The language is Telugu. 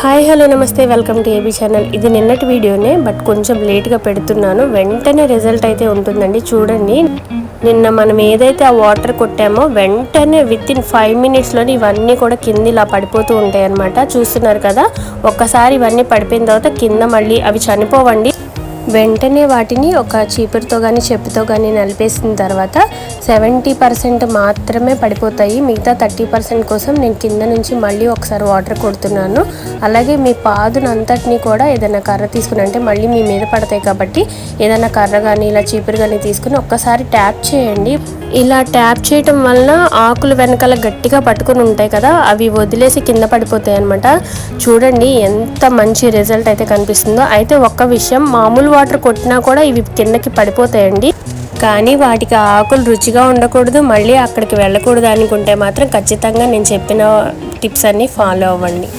హాయ్ హలో నమస్తే వెల్కమ్ టు ఏబీ ఛానల్. ఇది నిన్నటి వీడియోనే, బట్ కొంచెం లేట్గా పెడుతున్నాను. వెంటనే రిజల్ట్ అయితే ఉంటుందండి. చూడండి, నిన్న మనం ఏదైతే ఆ వాటర్ కొట్టామో వెంటనే వితిన్ 5 minutesలోనే ఇవన్నీ కూడా కింద ఇలా పడిపోతూ ఉంటాయి అన్నమాట. చూస్తున్నారు కదా, ఒక్కసారి ఇవన్నీ పడిపోయిన తర్వాత కింద మళ్ళీ అవి చనిపోవండి. వెంటనే వాటిని ఒక చీపురుతో కానీ చెప్పుతో కానీ నలిపేసిన తర్వాత 70% మాత్రమే పడిపోతాయి. మిగతా 30% కోసం నేను కింద నుంచి మళ్ళీ ఒకసారి వాటర్ కొడుతున్నాను. అలాగే మీ పాదునంతటిని కూడా ఏదైనా కర్ర తీసుకుని, అంటే మళ్ళీ మీ మీద పడతాయి కాబట్టి ఏదైనా కర్ర కానీ ఇలా చీపురు కానీ తీసుకుని ఒక్కసారి ట్యాప్ చేయండి. ఇలా ట్యాప్ చేయటం వలన ఆకులు వెనకాల గట్టిగా పట్టుకుని ఉంటాయి కదా, అవి వదిలేసి కింద పడిపోతాయి అన్నమాట. చూడండి ఎంత మంచి రిజల్ట్ అయితే కనిపిస్తుందో. అయితే ఒక్క విషయం, మామూలు వాటర్ కొట్టినా కూడా ఇవి కిందకి పడిపోతాయండి. కానీ వాటికి ఆకులు రుచిగా ఉండకూడదు, మళ్ళీ అక్కడికి వెళ్ళకూడదు అనుకుంటే మాత్రం ఖచ్చితంగా నేను చెప్పిన టిప్స్ అన్నీ ఫాలో అవ్వండి.